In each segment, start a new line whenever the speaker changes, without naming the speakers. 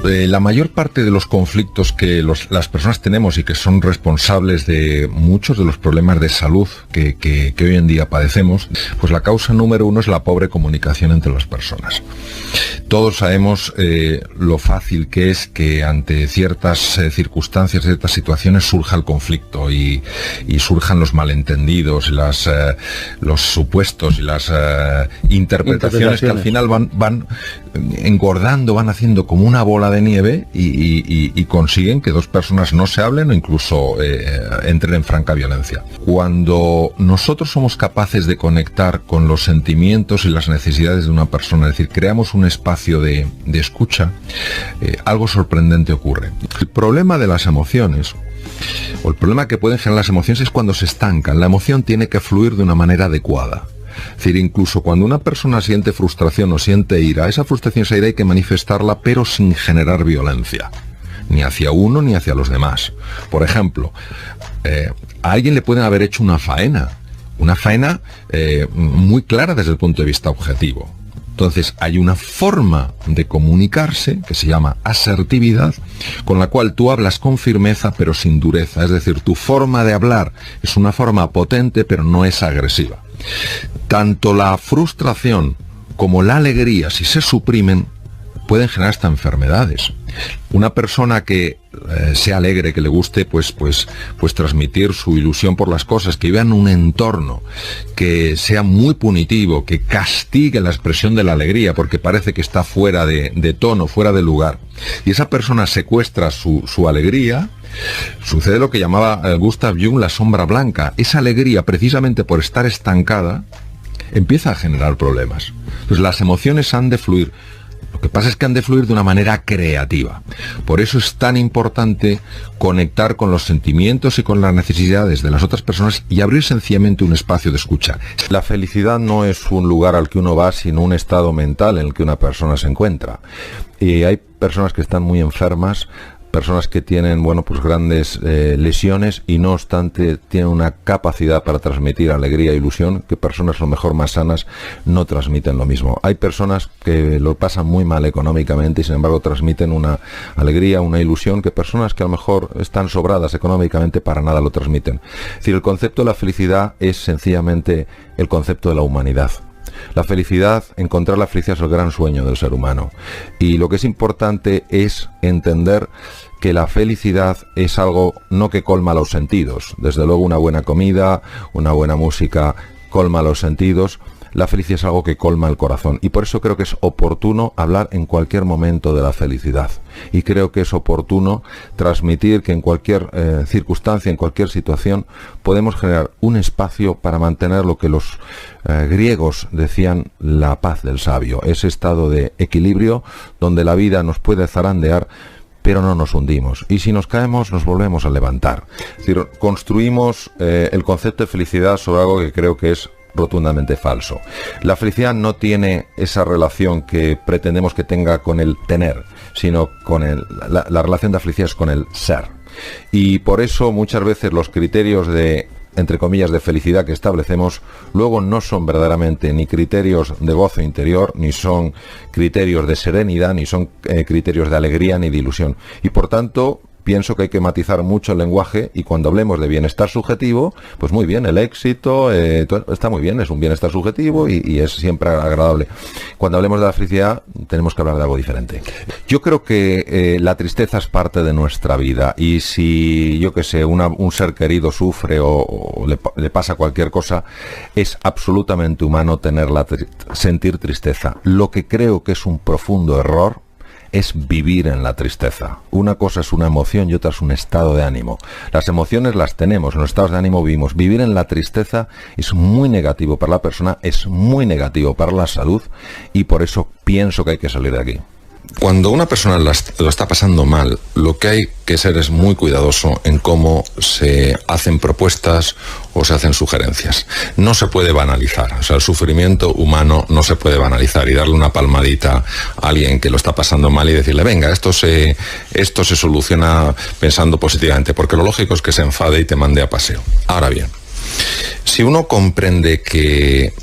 La mayor parte de los conflictos que las personas tenemos y que son responsables de muchos de los problemas de salud que hoy en día padecemos, pues la causa número uno es la pobre comunicación entre las personas. Todos sabemos lo fácil que es que ante ciertas circunstancias, ciertas situaciones surja el conflicto y surjan los malentendidos, los supuestos y las interpretaciones que al final van engordando, van haciendo como una bola de nieve y consiguen que dos personas no se hablen o incluso entren en franca violencia. Cuando nosotros somos capaces de conectar con los sentimientos y las necesidades de una persona, es decir, creamos un espacio de escucha, algo sorprendente ocurre. El problema de las emociones, o el problema que pueden generar las emociones, es cuando se estancan. La emoción tiene que fluir de una manera adecuada. Es decir, incluso cuando una persona siente frustración o siente ira, esa frustración, esa ira hay que manifestarla, pero sin generar violencia, ni hacia uno ni hacia los demás. Por ejemplo, a alguien le pueden haber hecho una faena muy clara desde el punto de vista objetivo. Entonces hay una forma de comunicarse que se llama asertividad, con la cual tú hablas con firmeza pero sin dureza. Es decir, tu forma de hablar es una forma potente pero no es agresiva. Tanto la frustración como la alegría, si se suprimen, pueden generar hasta enfermedades. Una persona que sea alegre, que le guste pues transmitir su ilusión por las cosas, que viva en un entorno que sea muy punitivo, que castigue la expresión de la alegría porque parece que está fuera de tono, fuera de lugar, y esa persona secuestra su alegría, sucede lo que llamaba Gustav Jung la sombra blanca. Esa alegría, precisamente por estar estancada, empieza a generar problemas. Entonces las emociones han de fluir. Lo que pasa es que han de fluir de una manera creativa. Por eso es tan importante conectar con los sentimientos y con las necesidades de las otras personas y abrir sencillamente un espacio de escucha. La felicidad no es un lugar al que uno va, sino un estado mental en el que una persona se encuentra. Y hay personas que están muy enfermas, personas que tienen, grandes lesiones y no obstante tienen una capacidad para transmitir alegría e ilusión que personas a lo mejor más sanas no transmiten lo mismo. Hay personas que lo pasan muy mal económicamente y sin embargo transmiten una alegría, una ilusión que personas que a lo mejor están sobradas económicamente para nada lo transmiten. Es decir, el concepto de la felicidad es sencillamente el concepto de la humanidad. La felicidad, encontrar la felicidad es el gran sueño del ser humano. Y lo que es importante es entender que la felicidad es algo no que colma los sentidos. Desde luego una buena comida, una buena música colma los sentidos. La felicidad es algo que colma el corazón. Y por eso creo que es oportuno hablar en cualquier momento de la felicidad. Y creo que es oportuno transmitir que en cualquier circunstancia, en cualquier situación, podemos generar un espacio para mantener lo que los griegos decían la paz del sabio. Ese estado de equilibrio donde la vida nos puede zarandear, pero no nos hundimos. Y si nos caemos, nos volvemos a levantar. Es decir, construimos el concepto de felicidad sobre algo que creo que es rotundamente falso. La felicidad no tiene esa relación que pretendemos que tenga con el tener, sino con la relación de la felicidad es con el ser. Y por eso muchas veces los criterios de, entre comillas, de felicidad que establecemos, luego no son verdaderamente ni criterios de gozo interior, ni son criterios de serenidad, ni son criterios de alegría, ni de ilusión. Y por tanto, pienso que hay que matizar mucho el lenguaje y cuando hablemos de bienestar subjetivo, pues muy bien, el éxito está muy bien, es un bienestar subjetivo y es siempre agradable. Cuando hablemos de la felicidad, tenemos que hablar de algo diferente. Yo creo que la tristeza es parte de nuestra vida y si, yo que sé, un ser querido sufre o le pasa cualquier cosa, es absolutamente humano sentir tristeza. Lo que creo que es un profundo error es vivir en la tristeza. Una cosa es una emoción y otra es un estado de ánimo. Las emociones las tenemos, en los estados de ánimo vivimos. Vivir en la tristeza es muy negativo para la persona, es muy negativo para la salud y por eso pienso que hay que salir de aquí. Cuando una persona lo está pasando mal, lo que hay que ser es muy cuidadoso en cómo se hacen propuestas o se hacen sugerencias. No se puede banalizar, o sea, el sufrimiento humano no se puede banalizar y darle una palmadita a alguien que lo está pasando mal y decirle, venga, esto se soluciona pensando positivamente, porque lo lógico es que se enfade y te mande a paseo. Ahora bien, si uno comprende que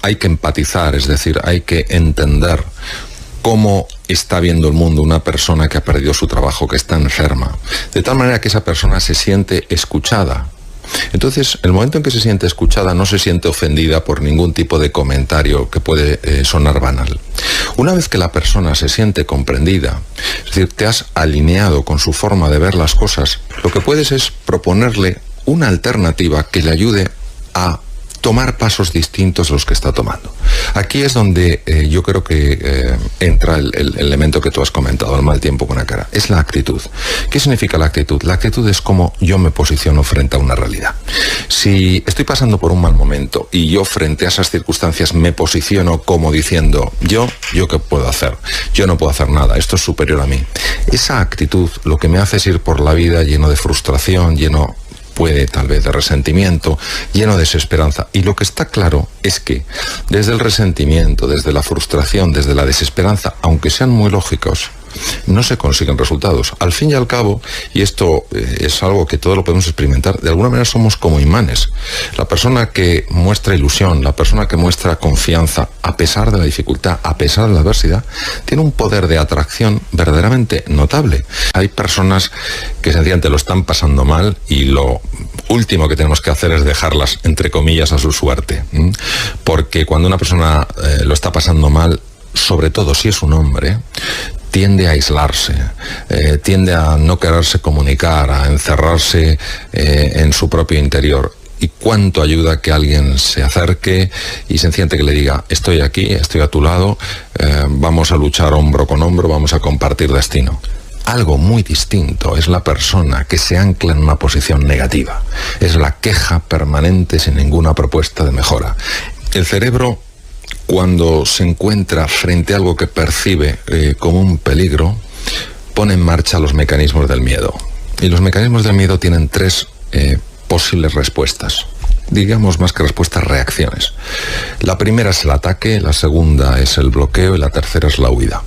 hay que empatizar, es decir, hay que entender cómo está viendo el mundo una persona que ha perdido su trabajo, que está enferma, de tal manera que esa persona se siente escuchada. Entonces, el momento en que se siente escuchada, no se siente ofendida por ningún tipo de comentario que puede sonar banal. Una vez que la persona se siente comprendida, es decir, te has alineado con su forma de ver las cosas, lo que puedes es proponerle una alternativa que le ayude a tomar pasos distintos a los que está tomando. Aquí es donde yo creo que entra el elemento que tú has comentado, el mal tiempo con la cara. Es la actitud. ¿Qué significa la actitud? La actitud es cómo yo me posiciono frente a una realidad. Si estoy pasando por un mal momento y yo frente a esas circunstancias me posiciono como diciendo, ¿yo qué puedo hacer? Yo no puedo hacer nada, esto es superior a mí. Esa actitud lo que me hace es ir por la vida lleno de frustración, puede tal vez de resentimiento, lleno de desesperanza. Y lo que está claro es que desde el resentimiento, desde la frustración, desde la desesperanza, aunque sean muy lógicos, no se consiguen resultados. Al fin y al cabo, y esto es algo que todos lo podemos experimentar, de alguna manera somos como imanes. La persona que muestra ilusión, la persona que muestra confianza, a pesar de la dificultad, a pesar de la adversidad, tiene un poder de atracción verdaderamente notable. Hay personas que sencillamente lo están pasando mal y lo último que tenemos que hacer es dejarlas, entre comillas, a su suerte. Porque cuando una persona lo está pasando mal, sobre todo si es un hombre, tiende a aislarse, tiende a no quererse comunicar, a encerrarse en su propio interior. Y cuánto ayuda que alguien se acerque y sencillamente que le diga, estoy aquí, estoy a tu lado, vamos a luchar hombro con hombro, vamos a compartir destino. Algo muy distinto es la persona que se ancla en una posición negativa. Es la queja permanente sin ninguna propuesta de mejora. El cerebro, cuando se encuentra frente a algo que percibe como un peligro, pone en marcha los mecanismos del miedo. Y los mecanismos del miedo tienen tres posibles respuestas. Digamos más que respuestas, reacciones. La primera es el ataque, la segunda es el bloqueo y la tercera es la huida.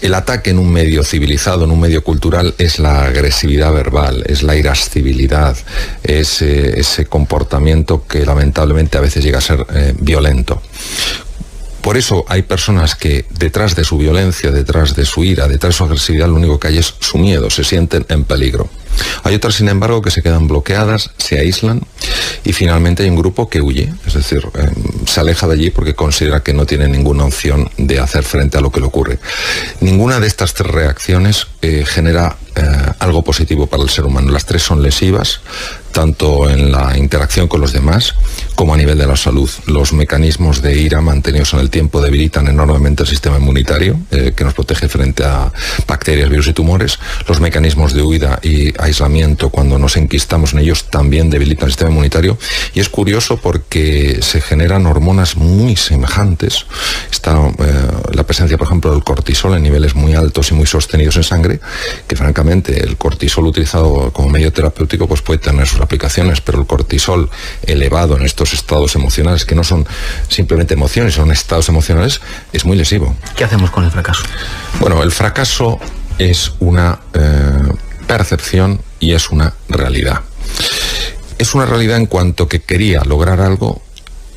El ataque en un medio civilizado, en un medio cultural, es la agresividad verbal, es la irascibilidad, es ese comportamiento que lamentablemente a veces llega a ser violento. Por eso hay personas que detrás de su violencia, detrás de su ira, detrás de su agresividad, lo único que hay es su miedo, se sienten en peligro. Hay otras, sin embargo, que se quedan bloqueadas, se aíslan y finalmente hay un grupo que huye, es decir, se aleja de allí porque considera que no tiene ninguna opción de hacer frente a lo que le ocurre. Ninguna de estas tres reacciones genera algo positivo para el ser humano. Las tres son lesivas, tanto en la interacción con los demás como a nivel de la salud. Los mecanismos de ira mantenidos en el tiempo debilitan enormemente el sistema inmunitario, que nos protege frente a bacterias, virus y tumores. Los mecanismos de huida y aislamiento, cuando nos enquistamos en ellos, también debilitan el sistema inmunitario. Y es curioso porque se generan hormonas muy semejantes. Está la presencia, por ejemplo, del cortisol en niveles muy altos y muy sostenidos en sangre, que francamente el cortisol utilizado como medio terapéutico pues puede tener sus aplicaciones, pero el cortisol elevado en estos estados emocionales, que no son simplemente emociones, son estados emocionales, es muy lesivo.
¿Qué hacemos con el fracaso?
Bueno, el fracaso es una percepción y es una realidad. Es una realidad en cuanto que quería lograr algo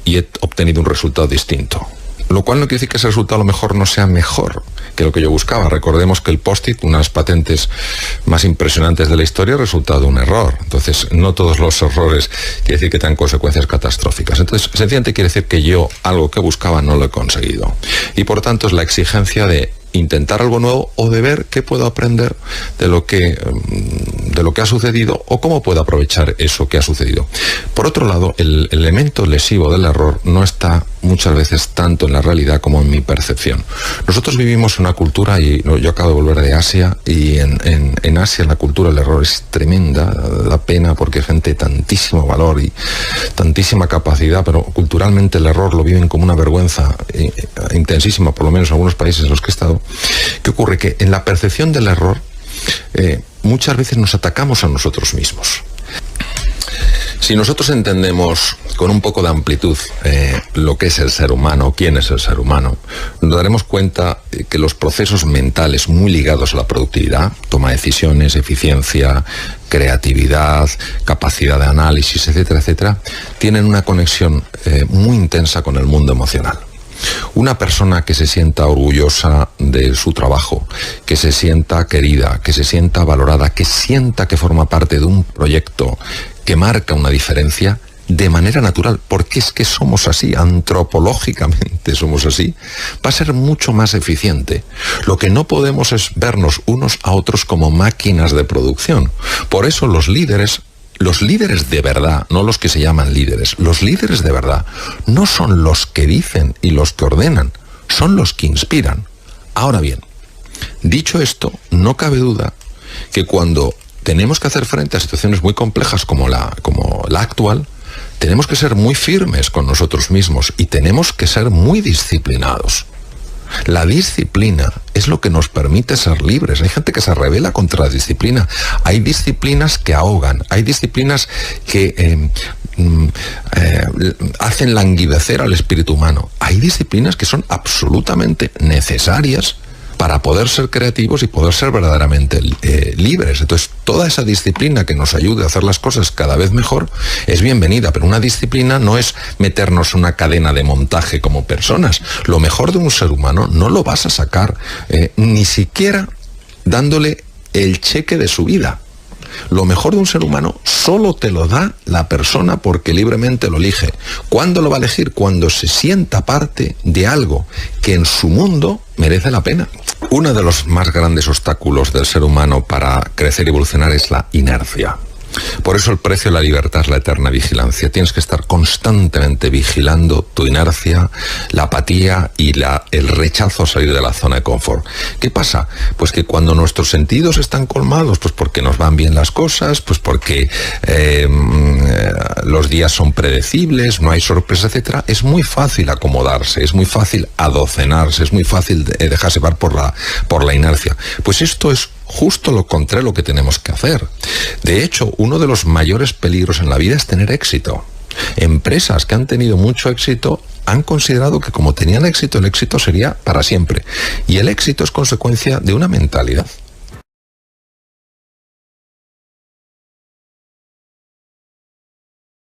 y he obtenido un resultado distinto. Lo cual no quiere decir que ese resultado a lo mejor no sea mejor que lo que yo buscaba. Recordemos que el post-it, una de las patentes más impresionantes de la historia, ha resultado un error. Entonces, no todos los errores quiere decir que tengan consecuencias catastróficas. Entonces, sencillamente quiere decir que yo algo que buscaba no lo he conseguido. Y por tanto es la exigencia de intentar algo nuevo o de ver qué puedo aprender de lo que ha sucedido o cómo puedo aprovechar eso que ha sucedido. Por otro lado, el elemento lesivo del error no está muchas veces tanto en la realidad como en mi percepción. Nosotros vivimos una cultura, y yo acabo de volver de Asia, y en Asia la cultura del error es tremenda, da pena porque hay gente de tantísimo valor y tantísima capacidad, pero culturalmente el error lo viven como una vergüenza intensísima, por lo menos en algunos países en los que he estado. ¿Qué ocurre? Que en la percepción del error muchas veces nos atacamos a nosotros mismos. Si nosotros entendemos con un poco de amplitud lo que es el ser humano, quién es el ser humano, nos daremos cuenta que los procesos mentales muy ligados a la productividad, toma de decisiones, eficiencia, creatividad, capacidad de análisis, etcétera, etcétera, tienen una conexión muy intensa con el mundo emocional. Una persona que se sienta orgullosa de su trabajo, que se sienta querida, que se sienta valorada, que sienta que forma parte de un proyecto que marca una diferencia, de manera natural, porque es que somos así, antropológicamente somos así, va a ser mucho más eficiente. Lo que no podemos es vernos unos a otros como máquinas de producción. Por eso los líderes de verdad, no los que se llaman líderes, los líderes de verdad no son los que dicen y los que ordenan, son los que inspiran. Ahora bien, dicho esto, no cabe duda que cuando tenemos que hacer frente a situaciones muy complejas como la actual, tenemos que ser muy firmes con nosotros mismos y tenemos que ser muy disciplinados. La disciplina es lo que nos permite ser libres. Hay gente que se rebela contra la disciplina. Hay disciplinas que ahogan, hay disciplinas que hacen languidecer al espíritu humano. Hay disciplinas que son absolutamente necesarias para poder ser creativos y poder ser verdaderamente libres. Entonces, toda esa disciplina que nos ayude a hacer las cosas cada vez mejor es bienvenida, pero una disciplina no es meternos una cadena de montaje como personas. Lo mejor de un ser humano no lo vas a sacar ni siquiera dándole el cheque de su vida. Lo mejor de un ser humano solo te lo da la persona porque libremente lo elige. ¿Cuándo lo va a elegir? Cuando se sienta parte de algo que en su mundo merece la pena. Uno de los más grandes obstáculos del ser humano para crecer y evolucionar es la inercia. Por eso el precio de la libertad es la eterna vigilancia. Tienes que estar constantemente vigilando tu inercia, la apatía y el rechazo a salir de la zona de confort. ¿Qué pasa? Pues que cuando nuestros sentidos están colmados, pues porque nos van bien las cosas, pues porque los días son predecibles, no hay sorpresa, etcétera, es muy fácil acomodarse, es muy fácil adocenarse, es muy fácil dejarse llevar por la inercia. Pues esto es justo lo contrario a lo que tenemos que hacer. De hecho, uno de los mayores peligros en la vida es tener éxito. Empresas que han tenido mucho éxito han considerado que como tenían éxito, el éxito sería para siempre. Y el éxito es consecuencia de una mentalidad.